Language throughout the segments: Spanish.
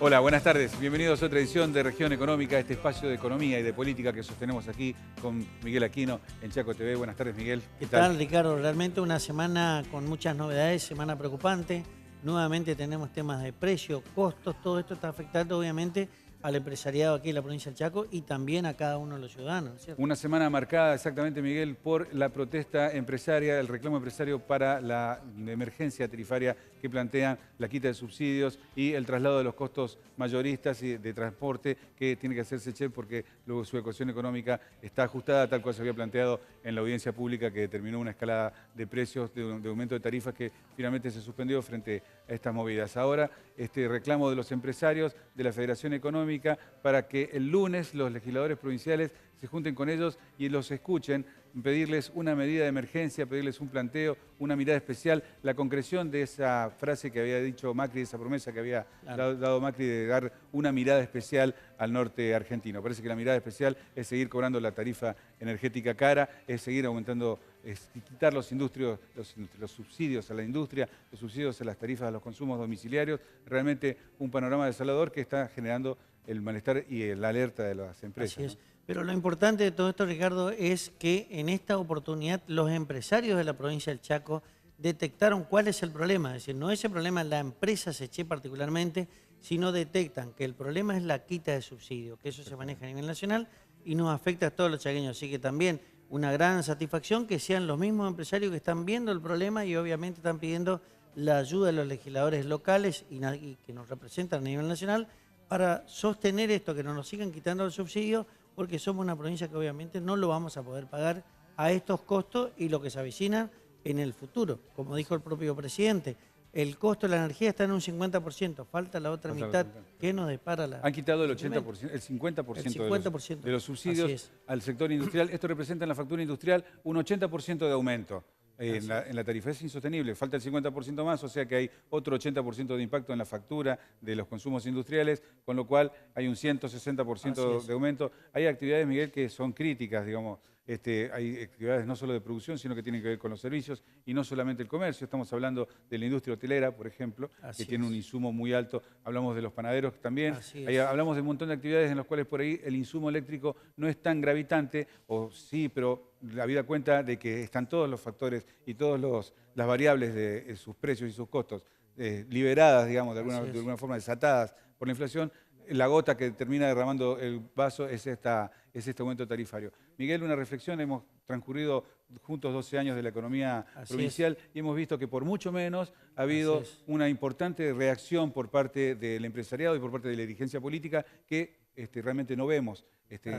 Hola, buenas tardes. Bienvenidos a otra edición de Región Económica, este espacio de economía y de política que sostenemos aquí con Miguel Aquino en Chaco TV. Buenas tardes, Miguel. ¿Qué tal, Ricardo? Realmente una semana con muchas novedades, semana preocupante. Nuevamente tenemos temas de precio, costos, todo esto está afectando obviamente al empresariado aquí en la provincia del Chaco y también a cada uno de los ciudadanos, ¿cierto? Una semana marcada exactamente, Miguel, por la protesta empresaria, el reclamo empresario para la emergencia tarifaria que plantean la quita de subsidios y el traslado de los costos mayoristas y de transporte que tiene que hacerse porque luego su ecuación económica está ajustada tal cual se había planteado en la audiencia pública que determinó una escalada de precios, de aumento de tarifas que finalmente se suspendió frente a estas movidas. Ahora, este reclamo de los empresarios, de la Federación Económica, para que el lunes los legisladores provinciales se junten con ellos y los escuchen, pedirles una medida de emergencia, pedirles un planteo, una mirada especial, la concreción de esa frase que había dicho Macri, esa promesa que había dado Macri de dar una mirada especial al norte argentino. Parece que la mirada especial es seguir cobrando la tarifa energética cara, es seguir aumentando, es quitar los subsidios a la industria, los subsidios a las tarifas a los consumos domiciliarios, realmente un panorama desolador que está generando el malestar y la alerta de las empresas. Así es. Pero lo importante de todo esto, Ricardo, es que en esta oportunidad los empresarios de la provincia del Chaco detectaron cuál es el problema. Es decir, no es el problema de la empresa Seché particularmente, sino detectan que el problema es la quita de subsidio, que eso se maneja a nivel nacional y nos afecta a todos los chaqueños. Así que también una gran satisfacción que sean los mismos empresarios que están viendo el problema y obviamente están pidiendo la ayuda de los legisladores locales y que nos representan a nivel nacional para sostener esto, que no nos sigan quitando el subsidio, porque somos una provincia que obviamente no lo vamos a poder pagar a estos costos y lo que se avecina en el futuro. Como dijo el propio presidente, el costo de la energía está en un 50%, falta la otra mitad que nos depara la... Han quitado el 80%, el 50%, de los subsidios al sector industrial. Esto representa en la factura industrial un 80% de aumento. En la tarifa es insostenible, falta el 50% más, o sea que hay otro 80% de impacto en la factura de los consumos industriales, con lo cual hay un 160% de aumento. Hay actividades, Miguel, que son críticas, digamos. Hay actividades no solo de producción, sino que tienen que ver con los servicios y no solamente el comercio. Estamos hablando de la industria hotelera, por ejemplo, que tiene un insumo muy alto. Hablamos de los panaderos también. Hablamos de un montón de actividades en las cuales por ahí el insumo eléctrico no es tan gravitante, o sí, pero habida cuenta de que están todos los factores y todas las variables de sus precios y sus costos liberadas, digamos, de alguna forma desatadas por la inflación. La gota que termina derramando el vaso es este aumento tarifario. Miguel, una reflexión, hemos transcurrido juntos 12 años de la economía provincial y hemos visto que por mucho menos ha habido una importante reacción por parte del empresariado y por parte de la dirigencia política que realmente no vemos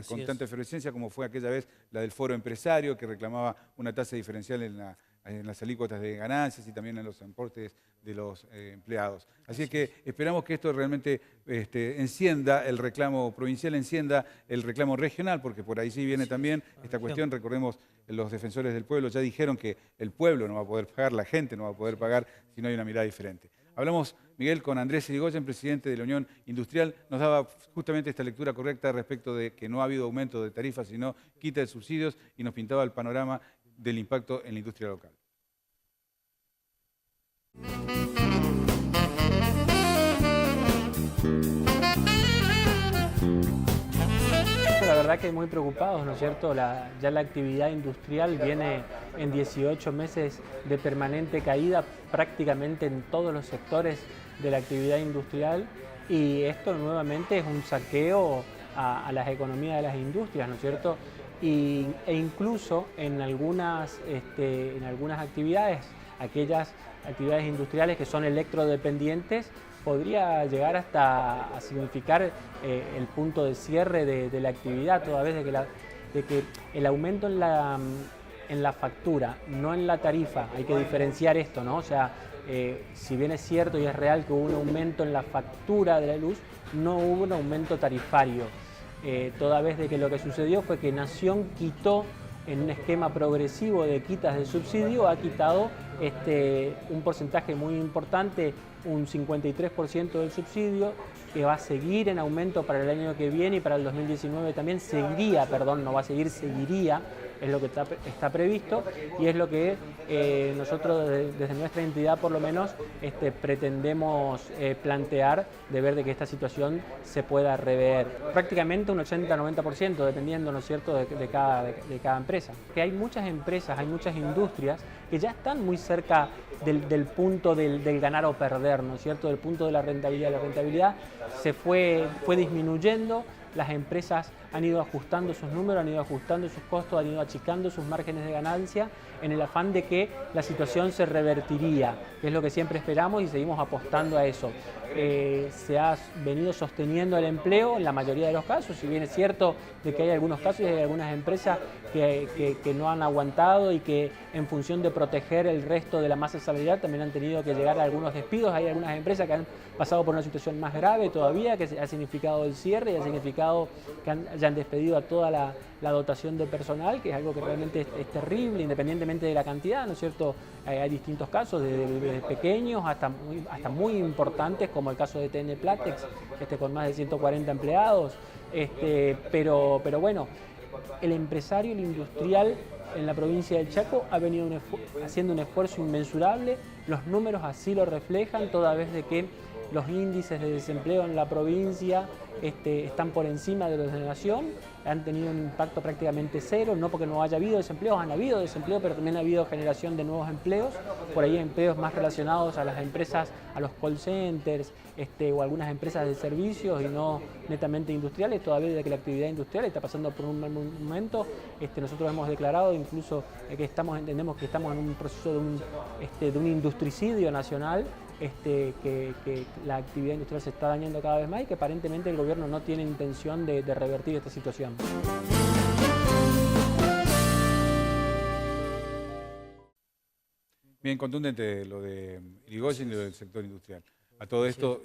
con tanta efervescencia como fue aquella vez la del foro empresario que reclamaba una tasa diferencial en las alícuotas de ganancias y también en los aportes de los empleados. Así que esperamos que esto realmente encienda el reclamo provincial, encienda el reclamo regional, porque por ahí sí viene también esta cuestión. Recordemos, los defensores del pueblo ya dijeron que el pueblo no va a poder pagar, la gente no va a poder pagar si no hay una mirada diferente. Hablamos, Miguel, con Andrés Irigoyen, presidente de la Unión Industrial. Nos daba justamente esta lectura correcta respecto de que no ha habido aumento de tarifas, sino quita de subsidios, y nos pintaba el panorama del impacto en la industria local. La verdad que muy preocupados, ¿no es cierto? Ya la actividad industrial viene en 18 meses de permanente caída prácticamente en todos los sectores de la actividad industrial, y esto nuevamente es un saqueo a las economías de las industrias, ¿no es cierto? E incluso en algunas actividades, aquellas actividades industriales que son electrodependientes, podría llegar hasta a significar el punto de cierre de la actividad, toda vez de que el aumento en la factura, no en la tarifa, hay que diferenciar esto, ¿no? O sea, si bien es cierto y es real que hubo un aumento en la factura de la luz, no hubo un aumento tarifario, toda vez de que lo que sucedió fue que Nación quitó en un esquema progresivo de quitas de subsidio, ha quitado un porcentaje muy importante, un 53% del subsidio, que va a seguir en aumento para el año que viene y para el 2019 también seguiría, perdón, no va a seguir, seguiría es lo que está previsto y es lo que nosotros desde nuestra entidad por lo menos pretendemos plantear, de ver de que esta situación se pueda rever. Prácticamente un 80-90%, dependiendo, ¿no es cierto?, de cada empresa. Que hay muchas empresas, hay muchas industrias que ya están muy cerca del punto del ganar o perder, ¿no es cierto?, del punto de la rentabilidad. La rentabilidad fue disminuyendo, las empresas han ido ajustando sus números, han ido ajustando sus costos, han ido achicando sus márgenes de ganancia en el afán de que la situación se revertiría, que es lo que siempre esperamos y seguimos apostando a eso. Se ha venido sosteniendo el empleo en la mayoría de los casos, si bien es cierto de que hay algunos casos y hay algunas empresas que no han aguantado y que en función de proteger el resto de la masa salarial también han tenido que llegar a algunos despidos. Hay algunas empresas que han pasado por una situación más grave todavía, que ha significado el cierre y ha significado que hayan despedido a toda la dotación de personal, que es algo que realmente es terrible, independientemente de la cantidad, ¿no es cierto? Hay distintos casos, desde pequeños hasta muy importantes, como el caso de TN Platex, con más de 140 empleados. Pero bueno, el empresario, el industrial en la provincia del Chaco ha venido haciendo un esfuerzo inmensurable, los números así lo reflejan, toda vez de que los índices de desempleo en la provincia están por encima de los de la nación, han tenido un impacto prácticamente cero, no porque no haya habido desempleo, han habido desempleo, pero también ha habido generación de nuevos empleos, por ahí empleos más relacionados a las empresas, a los call centers o algunas empresas de servicios y no netamente industriales, todavía de que la actividad industrial está pasando por un mal momento. Nosotros hemos declarado incluso que entendemos que estamos en un proceso de un industricidio nacional, que la actividad industrial se está dañando cada vez más y que aparentemente el gobierno no tiene intención de revertir esta situación. Bien contundente lo de Irigoyen y lo del sector industrial. A todo esto,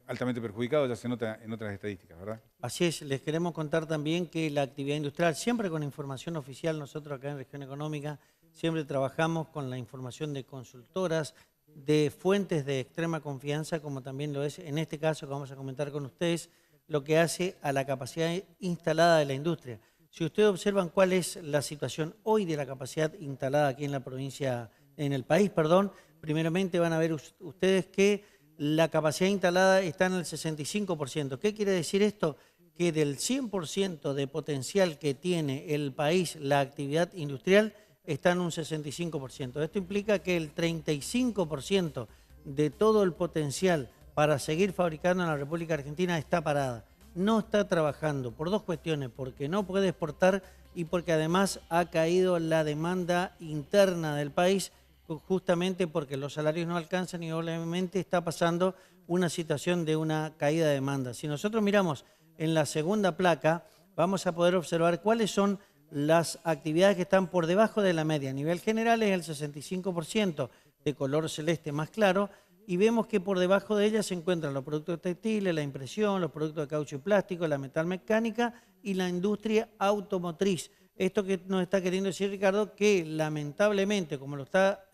altamente perjudicado, ya se nota en otras estadísticas, ¿verdad? Así es, les queremos contar también que la actividad industrial, siempre con información oficial, nosotros acá en Región Económica, siempre trabajamos con la información de consultoras, de fuentes de extrema confianza, como también lo es en este caso que vamos a comentar con ustedes, lo que hace a la capacidad instalada de la industria. Si ustedes observan cuál es la situación hoy de la capacidad instalada aquí en la provincia, en el país, primeramente van a ver ustedes que la capacidad instalada está en el 65%. ¿Qué quiere decir esto? Que del 100% de potencial que tiene el país, la actividad industrial, está en un 65%. Esto implica que el 35% de todo el potencial para seguir fabricando en la República Argentina está parada. No está trabajando por dos cuestiones, porque no puede exportar y porque además ha caído la demanda interna del país, justamente porque los salarios no alcanzan y obviamente está pasando una situación de una caída de demanda. Si nosotros miramos en la segunda placa, vamos a poder observar cuáles son las actividades que están por debajo de la media. A nivel general es el 65% de color celeste más claro y vemos que por debajo de ellas se encuentran los productos textiles, la impresión, los productos de caucho y plástico, la metalmecánica y la industria automotriz. Esto que nos está queriendo decir Ricardo, que lamentablemente, como lo está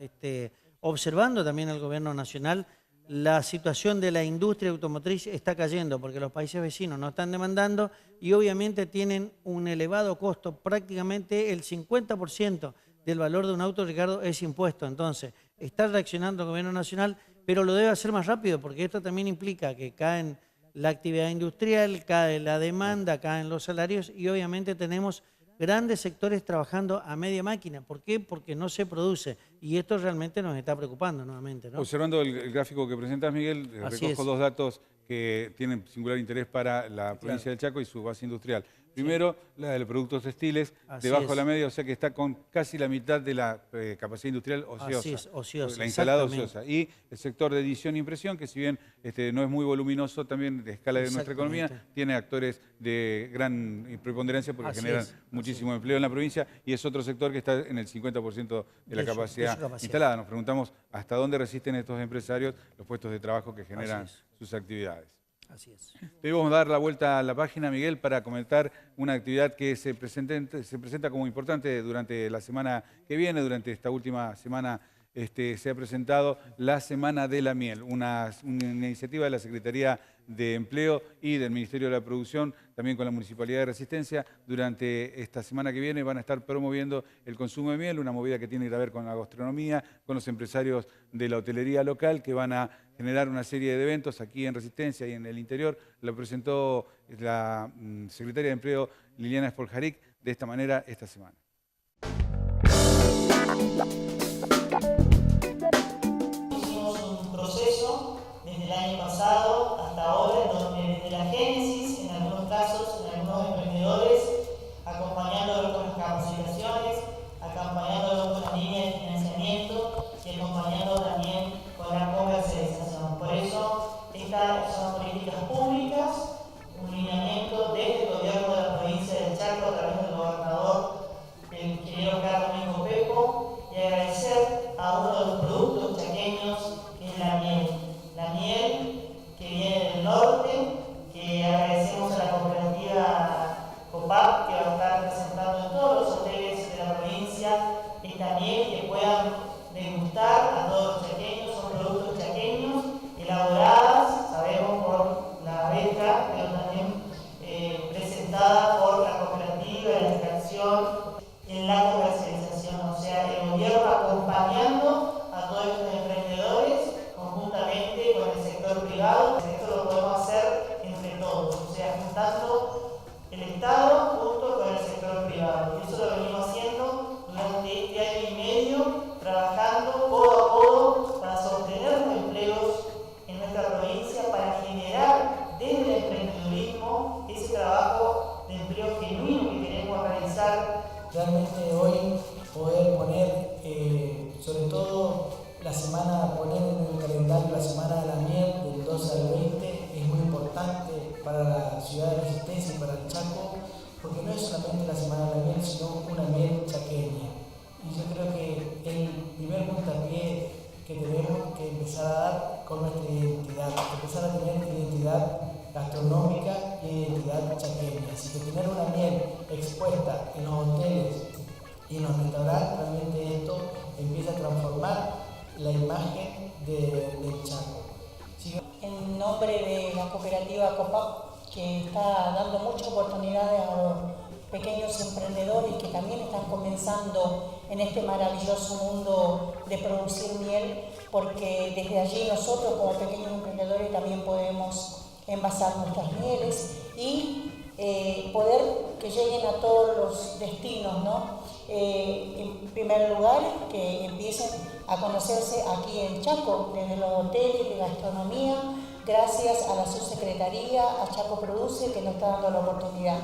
observando también el gobierno nacional, la situación de la industria automotriz está cayendo porque los países vecinos no están demandando y obviamente tienen un elevado costo. Prácticamente el 50% del valor de un auto, Ricardo, es impuesto. Entonces, está reaccionando el gobierno nacional, pero lo debe hacer más rápido porque esto también implica que caen la actividad industrial, cae la demanda, caen los salarios y obviamente tenemos grandes sectores trabajando a media máquina. ¿Por qué? Porque no se produce. Y esto realmente nos está preocupando nuevamente, ¿no? Observando el gráfico que presentas, Miguel, recojo dos datos que tienen singular interés para la provincia del Chaco y su base industrial. Primero, la de los productos textiles, debajo de la media, o sea que está con casi la mitad de la capacidad industrial ociosa. Así es, ociosa. La instalada ociosa. Y el sector de edición e impresión, que si bien no es muy voluminoso también de escala de nuestra economía, tiene actores de gran preponderancia porque generan muchísimo empleo en la provincia y es otro sector que está en el 50% de la capacidad instalada. Nos preguntamos hasta dónde resisten estos empresarios los puestos de trabajo que generan sus actividades. Así es. Debemos dar la vuelta a la página, Miguel, para comentar una actividad que se presenta como importante durante la semana que viene, durante esta última semana se ha presentado la Semana de la Miel, una iniciativa de la Secretaría de Empleo y del Ministerio de la Producción, también con la Municipalidad de Resistencia. Durante esta semana que viene van a estar promoviendo el consumo de miel, una movida que tiene que ver con la gastronomía, con los empresarios de la hotelería local, que van a generar una serie de eventos aquí en Resistencia y en el interior. Lo presentó la Secretaria de Empleo, Liliana Spoljaric, de esta manera esta semana. Hicimos un proceso desde el año pasado hasta ahora, en donde desde la génesis, en algunos casos, en algunos emprendedores, acompañándolos con las capacitaciones, acompañándolos con las líneas de financiamiento y acompañándolos también con la comercialización. Por eso, estas son políticas públicas, un lineamiento desde el gobierno de la provincia del Chaco a través del gobernador, el ingeniero Carlos Mingo Pepo, y agradecer a uno de los productos chaqueños, que es la miel. La miel que viene del norte, que agradecemos a la cooperativa COPAP, que va a estar presentando en todos los hoteles de la provincia esta miel, que puedan degustar a todos los chaqueños. Son productos chaqueños, elaboradas, sabemos, por la abeja, pero también presentada por la cooperativa, la extracción, en la comercialización. O sea, el gobierno acompañando a todos estos emprendedores conjuntamente con el sector privado. Esto lo podemos hacer entre todos, o sea, juntando el Estado junto con el sector privado. Y eso lo venimos haciendo durante este año y medio, trabajando codo a codo para sostener los empleos en nuestra provincia, para generar desde el emprendedurismo ese trabajo de empleo genuino que queremos realizar. Realmente hoy poder poner, sobre todo la semana, poner en el calendario la Semana de la Miel del 12 al 20 es muy importante para la ciudad de Resistencia y para el Chaco, porque no es solamente la Semana de la Miel, sino una miel chaqueña. Y yo creo que el primer puntapié que tenemos que empezar a dar con nuestra identidad, empezar a tener identidad gastronómica y identidad chaqueña. Así que tener una miel expuesta en los hoteles y en los restaurantes, realmente esto empieza a transformar la imagen del Chaco. ¿Sí? En nombre de la cooperativa COPAP, que está dando muchas oportunidades a los pequeños emprendedores que también están comenzando en este maravilloso mundo de producir miel, porque desde allí nosotros como pequeños emprendedores también podemos envasar nuestras mieles y poder que lleguen a todos los destinos, ¿no? En primer lugar, que empiecen a conocerse aquí en Chaco, desde los hoteles de gastronomía, gracias a la subsecretaría, a Chaco Produce, que nos está dando la oportunidad.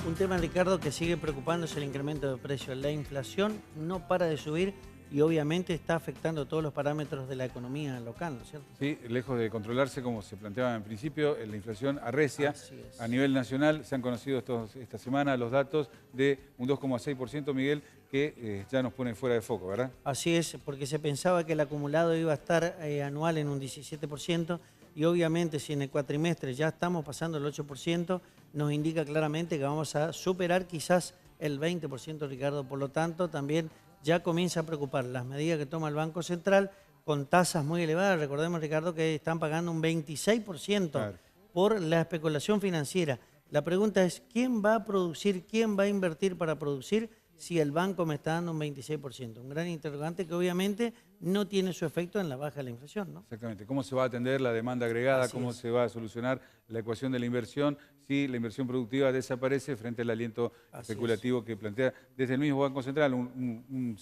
Un tema, Ricardo, que sigue preocupando es el incremento de precios. La inflación no para de subir y obviamente está afectando todos los parámetros de la economía local, ¿no es cierto? Sí, lejos de controlarse, como se planteaba en principio, la inflación arrecia. A nivel nacional se han conocido esta semana los datos de un 2,6%, Miguel, que ya nos pone fuera de foco, ¿verdad? Así es, porque se pensaba que el acumulado iba a estar anual en un 17%, y obviamente si en el cuatrimestre ya estamos pasando el 8%, nos indica claramente que vamos a superar quizás el 20%, Ricardo. Por lo tanto, también ya comienza a preocupar las medidas que toma el Banco Central con tasas muy elevadas. Recordemos, Ricardo, que están pagando un 26% por la especulación financiera. La pregunta es, ¿quién va a producir, quién va a invertir para producir si el banco me está dando un 26%? Un gran interrogante que obviamente no tiene su efecto en la baja de la inflación, ¿no? Exactamente. ¿Cómo se va a atender la demanda agregada? ¿Cómo se va a solucionar la ecuación de la inversión si la inversión productiva desaparece frente al aliento especulativo que plantea desde el mismo Banco Central? Un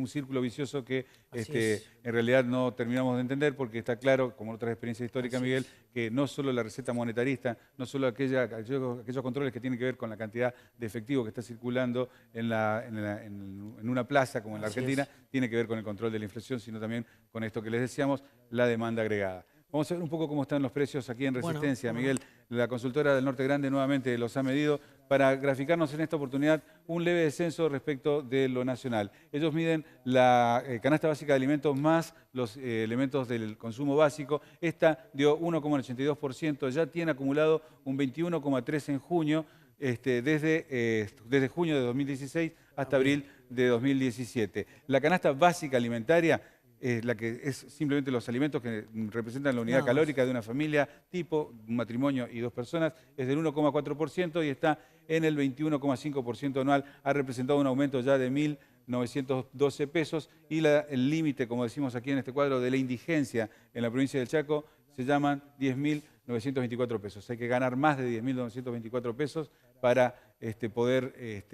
círculo vicioso que en realidad no terminamos de entender, porque está claro, como en otras experiencias históricas, Miguel, que no solo la receta monetarista, no solo aquellos controles que tienen que ver con la cantidad de efectivo que está circulando en una plaza como en la Argentina, tiene que ver con el control de la inflación, sino también con esto que les decíamos, la demanda agregada. Vamos a ver un poco cómo están los precios aquí en Resistencia. Miguel, la consultora del Norte Grande nuevamente los ha medido para graficarnos en esta oportunidad un leve descenso respecto de lo nacional. Ellos miden la canasta básica de alimentos más los elementos del consumo básico. Esta dio 1,82%, ya tiene acumulado un 21,3% en junio, desde junio de 2016 hasta abril de 2017. La canasta básica alimentaria, la que es simplemente los alimentos que representan la unidad calórica de una familia, tipo, un matrimonio y 2 personas, es del 1,4% y está en el 21,5% anual. Ha representado un aumento ya de 1.912 pesos y el límite, como decimos aquí en este cuadro, de la indigencia en la provincia del Chaco se llaman 10.924 pesos. Hay que ganar más de 10.924 pesos para poder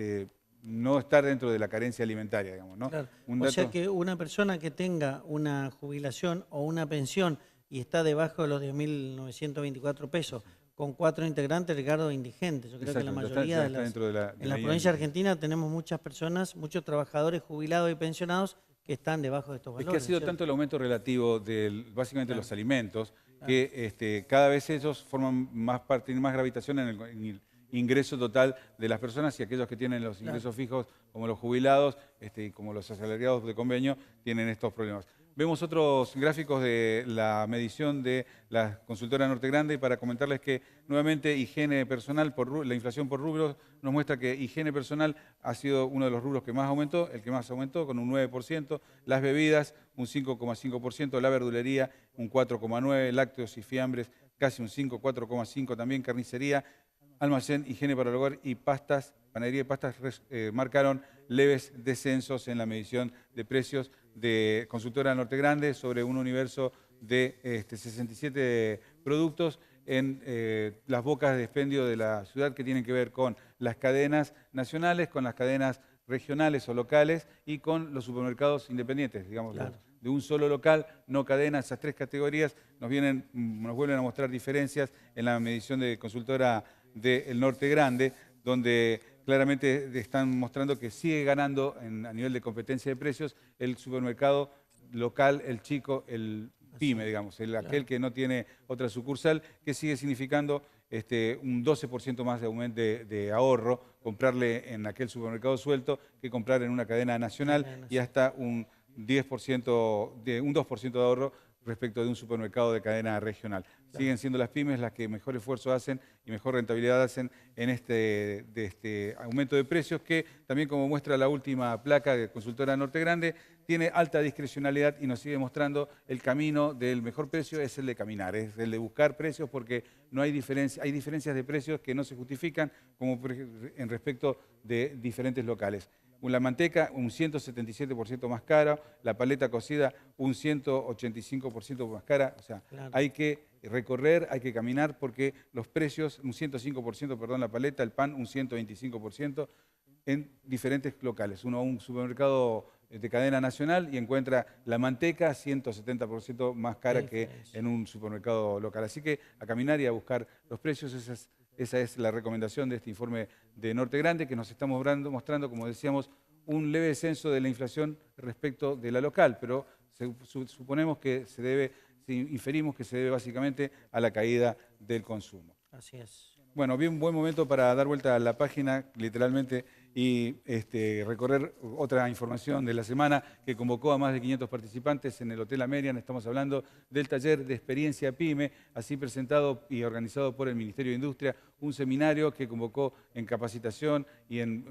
no estar dentro de la carencia alimentaria, digamos, ¿no? Claro. O sea que una persona que tenga una jubilación o una pensión y está debajo de los 10.924 pesos, con 4 integrantes, Ricardo, indigente. Yo creo que la mayoría en la provincia argentina tenemos muchas personas, muchos trabajadores jubilados y pensionados que están debajo de estos valores. Es que ha sido tanto el aumento relativo de básicamente los alimentos que cada vez ellos forman más parte, tienen más gravitación en el ingreso total de las personas, y aquellos que tienen los ingresos fijos, como los jubilados, como los asalariados de convenio, tienen estos problemas. Vemos otros gráficos de la medición de la consultora Norte Grande para comentarles que nuevamente higiene personal, la inflación por rubros nos muestra que higiene personal ha sido uno de los rubros que más aumentó, el que más aumentó con un 9%, las bebidas un 5,5%, la verdulería un 4,9%, lácteos y fiambres casi un 5, 4,5% también, carnicería, almacén, higiene para el hogar y pastas, panadería y pastas marcaron leves descensos en la medición de precios de consultora Norte Grande sobre un universo de 67 productos en las bocas de expendio de la ciudad que tienen que ver con las cadenas nacionales, con las cadenas regionales o locales y con los supermercados independientes, digamos, de un solo local, no cadena. Esas 3 categorías nos vuelven a mostrar diferencias en la medición de consultora del Norte Grande, donde claramente están mostrando que sigue ganando a nivel de competencia de precios el supermercado local, el chico, el pyme, digamos, aquel que no tiene otra sucursal, que sigue significando un 12% más de aumento de ahorro, comprarle en aquel supermercado suelto que comprar en una cadena nacional, y hasta un 2% de ahorro respecto de un supermercado de cadena regional. Siguen siendo las pymes las que mejor esfuerzo hacen y mejor rentabilidad hacen en este aumento de precios, que también, como muestra la última placa de consultora Norte Grande, tiene alta discrecionalidad y nos sigue mostrando el camino del mejor precio es el de caminar, es el de buscar precios, porque no hay diferencias de precios que no se justifican, como en respecto de diferentes locales. La manteca un 177% más cara, la paleta cocida un 185% más cara. O sea, hay que recorrer, hay que caminar, porque los precios, un 105%, perdón, la paleta, el pan un 125% en diferentes locales. Uno a un supermercado de cadena nacional y encuentra la manteca 170% más cara que en un supermercado local. Así que a caminar y a buscar los precios, esa es la recomendación de este informe de Norte Grande, que nos está mostrando, como decíamos, un leve descenso de la inflación respecto de la local, pero suponemos que inferimos que se debe básicamente a la caída del consumo. Así es. Bueno, bien, buen momento para dar vuelta a la página, literalmente, y recorrer otra información de la semana que convocó a más de 500 participantes en el Hotel Amerian. Estamos hablando del taller de experiencia PYME, así presentado y organizado por el Ministerio de Industria, un seminario que convocó en capacitación y en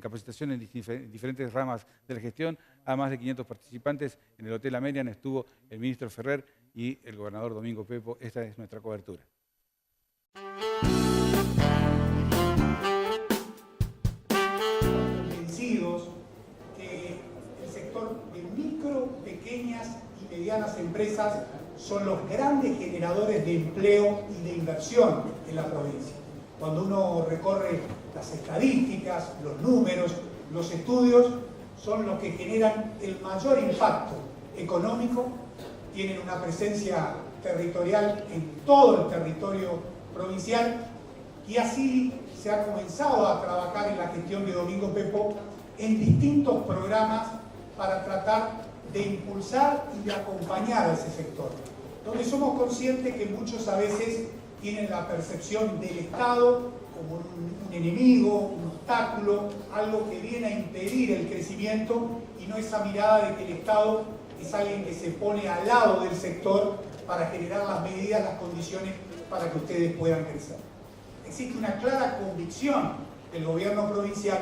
capacitación en diferentes ramas de la gestión a más de 500 participantes. En el Hotel Amerian estuvo el ministro Ferrer y el gobernador Domingo Pepo. Esta es nuestra cobertura. Convencidos que el sector de micro, pequeñas y medianas empresas son los grandes generadores de empleo y de inversión en la provincia. Cuando uno recorre las estadísticas, los números, los estudios, son los que generan el mayor impacto económico, tienen una presencia territorial en todo el territorio provincial, y así se ha comenzado a trabajar en la gestión de Domingo Pepo en distintos programas para tratar de impulsar y de acompañar a ese sector. donde somos conscientes que muchos a veces tienen la percepción del Estado como un enemigo, un obstáculo, algo que viene a impedir el crecimiento, y no esa mirada de que el Estado es alguien que se pone al lado del sector para generar las medidas, las condiciones para que ustedes puedan crecer. Existe una clara convicción del gobierno provincial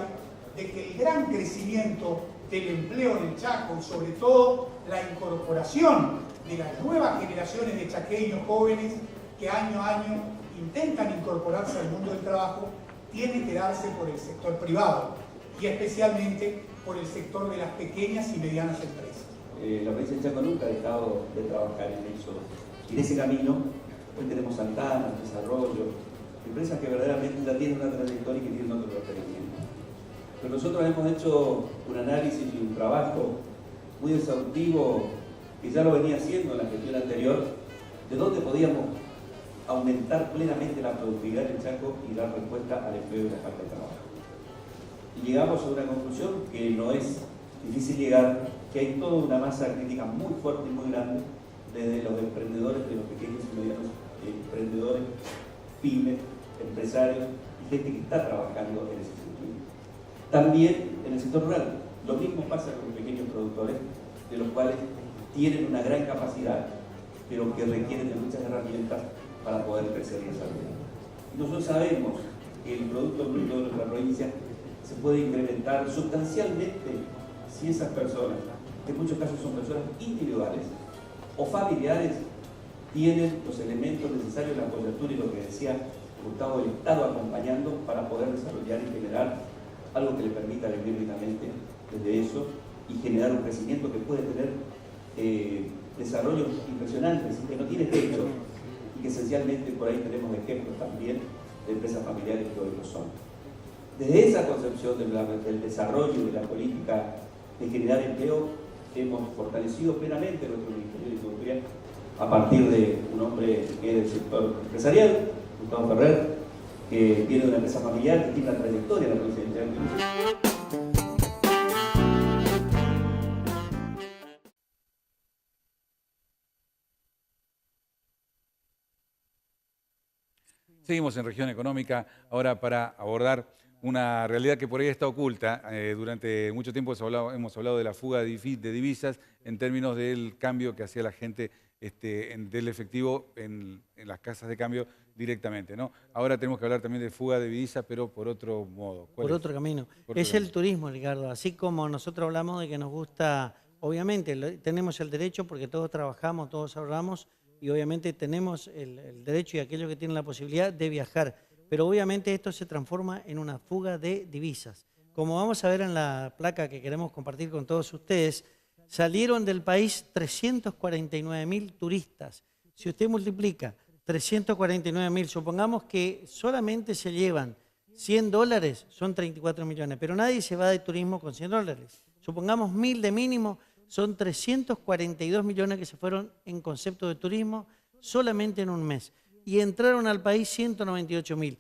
de que el gran crecimiento del empleo en el Chaco y sobre todo la incorporación de las nuevas generaciones de chaqueños jóvenes que año a año intentan incorporarse al mundo del trabajo, tiene que darse por el sector privado y especialmente por el sector de las pequeñas y medianas empresas. La provincia de Chaco nunca ha dejado de trabajar en eso. Y en ese camino, hoy tenemos Santana, Desarrollo, empresas que verdaderamente ya tienen una trayectoria y que tienen otro requerimiento. Pero nosotros hemos hecho un análisis y un trabajo muy exhaustivo, que ya lo venía haciendo en la gestión anterior, de dónde podíamos aumentar plenamente la productividad en el Chaco y dar respuesta al empleo y la falta de trabajo. Y llegamos a una conclusión que no es difícil llegar, que hay toda una masa crítica muy fuerte y muy grande desde los emprendedores, de los pequeños y medianos emprendedores, pymes, empresarios y gente que está trabajando en ese sentido. También en el sector rural, lo mismo pasa con los pequeños productores, de los cuales tienen una gran capacidad, pero que requieren de muchas herramientas para poder crecer y desarrollar. Y nosotros sabemos que el Producto Bruto de nuestra provincia se puede incrementar sustancialmente si esas personas, que en muchos casos son personas individuales o familiares, tienen los elementos necesarios, la coyuntura y lo que decía Gustavo, el Estado acompañando para poder desarrollar y generar algo que le permita vivir dignamente desde eso y generar un crecimiento que puede tener desarrollos impresionantes y que no tiene techo, y que esencialmente por ahí tenemos ejemplos también de empresas familiares que hoy lo son. Desde esa concepción del desarrollo y de la política de generar empleo, hemos fortalecido plenamente nuestro Ministerio de Industria a partir de un hombre que es del sector empresarial, Gustavo Ferrer, que viene de una empresa familiar, que tiene una trayectoria en la provincia de Chaco. Seguimos en Región Económica, ahora para abordar una realidad que por ahí está oculta. Durante mucho tiempo hemos hablado de la fuga de divisas en términos del cambio que hacía la gente del efectivo en las casas de cambio directamente, ¿no? Ahora tenemos que hablar también de fuga de divisas, pero por otro modo. Por otro camino. Es el turismo, Ricardo. Así como nosotros hablamos de que nos gusta, obviamente tenemos el derecho porque todos trabajamos, todos ahorramos, y obviamente tenemos el derecho y aquellos que tienen la posibilidad de viajar. Pero obviamente esto se transforma en una fuga de divisas. Como vamos a ver en la placa que queremos compartir con todos ustedes, salieron del país 349.000 turistas. Si usted multiplica 349.000, supongamos que solamente se llevan $100, son 34 millones, pero nadie se va de turismo con $100. Supongamos 1.000 de mínimo, son 342 millones que se fueron en concepto de turismo solamente en un mes. Y entraron al país 198.000.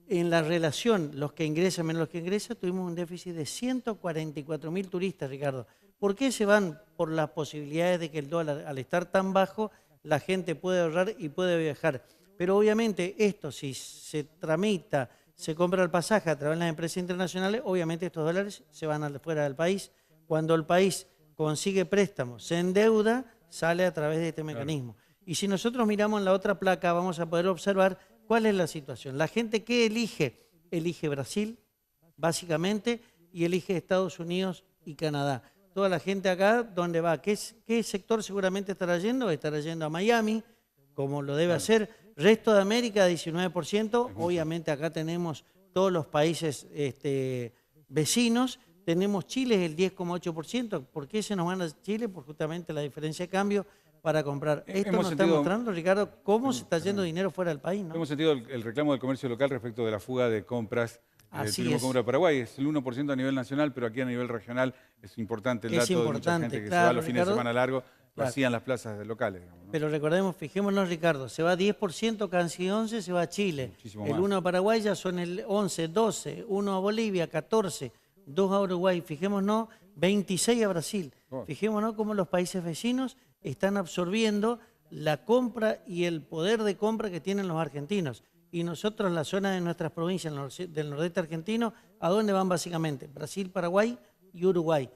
En la relación, los que ingresan menos los que ingresan, tuvimos un déficit de 144.000 turistas, Ricardo. ¿Por qué se van? Por las posibilidades de que el dólar, al estar tan bajo, la gente puede ahorrar y puede viajar. Pero obviamente esto, si se tramita, se compra el pasaje a través de las empresas internacionales, obviamente estos dólares se van fuera del país. Cuando el país consigue préstamos, se endeuda, sale a través de este mecanismo. Y si nosotros miramos en la otra placa, vamos a poder observar cuál es la situación. La gente que elige Brasil, básicamente, y elige Estados Unidos y Canadá. Toda la gente acá, ¿dónde va? ¿Qué sector seguramente estará yendo? Estará yendo a Miami, como lo debe hacer. Resto de América, 19%. Obviamente acá tenemos todos los países vecinos. Tenemos Chile, el 10,8%. ¿Por qué se nos van a Chile? Por justamente la diferencia de cambio para comprar. Esto nos está mostrando, Ricardo, cómo se está yendo dinero fuera del país, ¿no? Hemos sentido el reclamo del comercio local respecto de la fuga de compras del turismo compra de Paraguay. Es el 1% a nivel nacional, pero aquí a nivel regional es importante el dato de mucha gente que se va los fines de semana largos, vacían las plazas locales. Digamos, ¿no? Pero recordemos, fijémonos, Ricardo, se va 10%, casi 11%, se va a Chile. Muchísimo el más. 1 a Paraguay ya son el 11, 12, 1 a Bolivia, 14, 2 a Uruguay, fijémonos, 26 a Brasil. Fijémonos cómo los países vecinos están absorbiendo la compra y el poder de compra que tienen los argentinos. Y nosotros, la zona de nuestras provincias del nordeste argentino, ¿a dónde van básicamente? Brasil, Paraguay y Uruguay.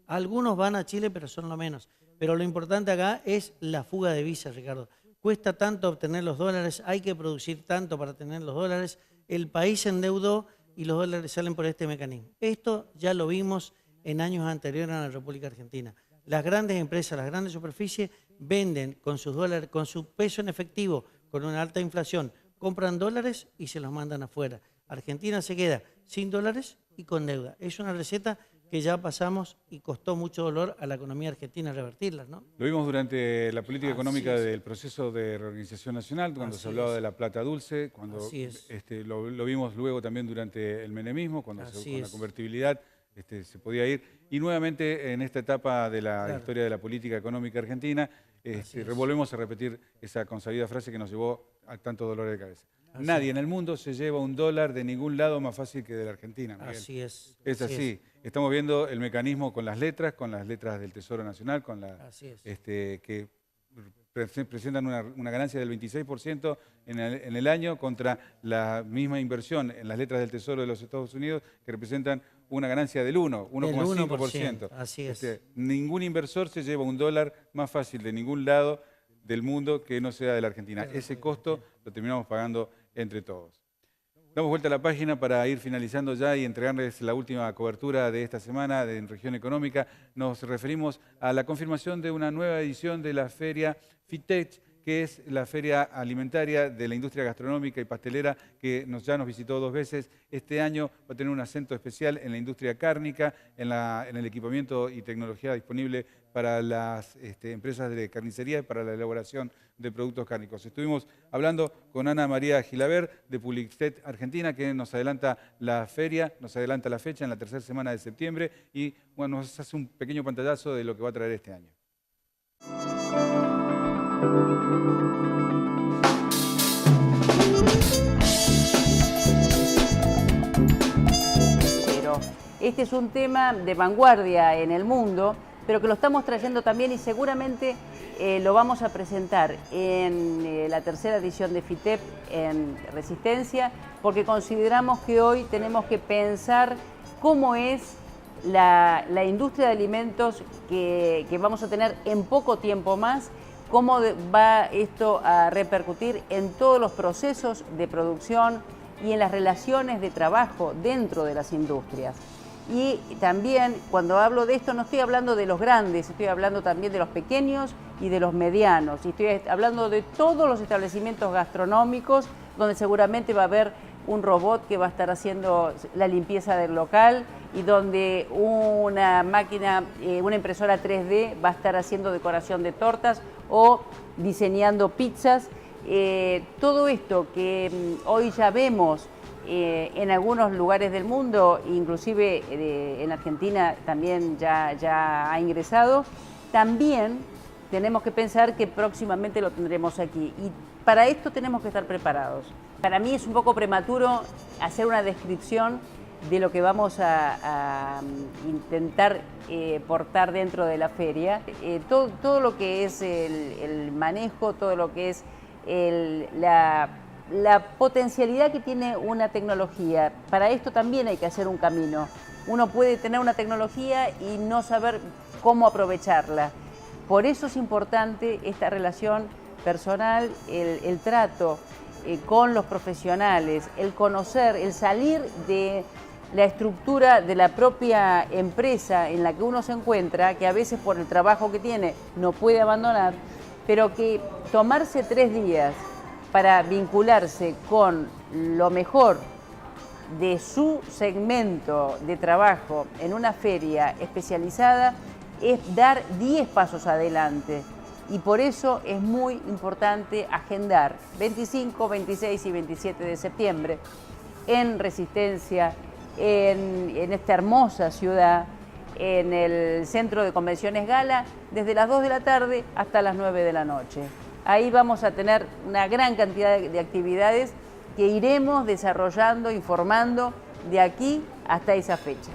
Algunos van a Chile, pero son lo menos. Pero lo importante acá es la fuga de divisas, Ricardo. Cuesta tanto obtener los dólares, hay que producir tanto para tener los dólares. El país se endeudó y los dólares salen por este mecanismo. Esto ya lo vimos en años anteriores en la República Argentina. Las grandes empresas, las grandes superficies venden con sus dólares, con su peso en efectivo, con una alta inflación, compran dólares y se los mandan afuera. Argentina se queda sin dólares y con deuda. Es una receta que ya pasamos y costó mucho dolor a la economía argentina revertirla, ¿no? Lo vimos durante la política económica del proceso de reorganización nacional, cuando se hablaba de la plata dulce, cuando lo vimos luego también durante el menemismo, cuando con la convertibilidad se podía ir. Y nuevamente en esta etapa de la historia de la política económica argentina, volvemos a repetir esa consabida frase que nos llevó a tanto dolor de cabeza. Nadie en el mundo se lleva un dólar de ningún lado más fácil que de la Argentina, Miguel. Así es. Es así. Estamos viendo el mecanismo con las letras del Tesoro Nacional, con que presentan una ganancia del 26% en el año contra la misma inversión en las letras del Tesoro de los Estados Unidos, que representan una ganancia del 1,5%. Así es. Ningún inversor se lleva un dólar más fácil de ningún lado del mundo que no sea de la Argentina. Ese costo lo terminamos pagando entre todos. Damos vuelta a la página para ir finalizando ya y entregarles la última cobertura de esta semana en Región Económica. Nos referimos a la confirmación de una nueva edición de la feria FITECH, que es la feria alimentaria de la industria gastronómica y pastelera que ya nos visitó 2 veces. Este año va a tener un acento especial en la industria cárnica, en el equipamiento y tecnología disponible para las empresas de carnicería y para la elaboración de productos cárnicos. Estuvimos hablando con Ana María Gilabert de Publictet Argentina, que nos adelanta la feria, nos adelanta la fecha en la 3ª semana de septiembre y bueno, nos hace un pequeño pantallazo de lo que va a traer este año. Pero este es un tema de vanguardia en el mundo, pero que lo estamos trayendo también y seguramente lo vamos a presentar en la 3ª edición de FITEP en Resistencia, porque consideramos que hoy tenemos que pensar cómo es la industria de alimentos que vamos a tener en poco tiempo más, cómo va esto a repercutir en todos los procesos de producción y en las relaciones de trabajo dentro de las industrias. Y también, cuando hablo de esto, no estoy hablando de los grandes, estoy hablando también de los pequeños y de los medianos. Y estoy hablando de todos los establecimientos gastronómicos, donde seguramente va a haber un robot que va a estar haciendo la limpieza del local y donde una máquina, una impresora 3D va a estar haciendo decoración de tortas o diseñando pizzas. Todo esto que hoy ya vemos en algunos lugares del mundo, inclusive en Argentina también ya ha ingresado, también tenemos que pensar que próximamente lo tendremos aquí. Y para esto tenemos que estar preparados. Para mí es un poco prematuro hacer una descripción de lo que vamos a intentar portar dentro de la feria. Todo lo que es el manejo, todo lo que es la potencialidad que tiene una tecnología. Para esto también hay que hacer un camino. Uno puede tener una tecnología y no saber cómo aprovecharla. Por eso es importante esta relación personal, el trato con los profesionales, el conocer, el salir de la estructura de la propia empresa en la que uno se encuentra, que a veces por el trabajo que tiene no puede abandonar, pero que tomarse 3 días para vincularse con lo mejor de su segmento de trabajo en una feria especializada es dar 10 pasos adelante. Y por eso es muy importante agendar 25, 26 y 27 de septiembre en Resistencia, en esta hermosa ciudad, en el Centro de Convenciones Gala, desde las 2 de la tarde hasta las 9 de la noche. Ahí vamos a tener una gran cantidad de actividades que iremos desarrollando, informando de aquí hasta esa fecha.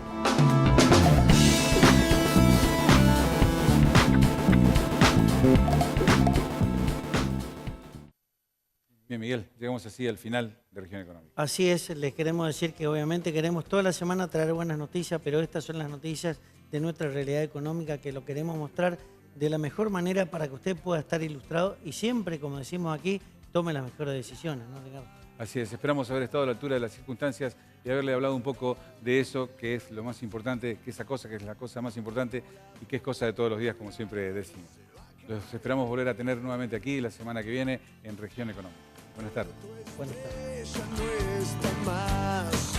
Bien, Miguel, llegamos así al final de Región Económica. Así es, les queremos decir que obviamente queremos toda la semana traer buenas noticias, pero estas son las noticias de nuestra realidad económica que lo queremos mostrar de la mejor manera para que usted pueda estar ilustrado y siempre, como decimos aquí, tome las mejores decisiones, ¿no, Ricardo? Así es, esperamos haber estado a la altura de las circunstancias y haberle hablado un poco de eso que es lo más importante, que esa cosa que es la cosa más importante y que es cosa de todos los días, como siempre decimos. Los esperamos volver a tener nuevamente aquí la semana que viene en Región Económica. Buenas tardes. Buenas tardes.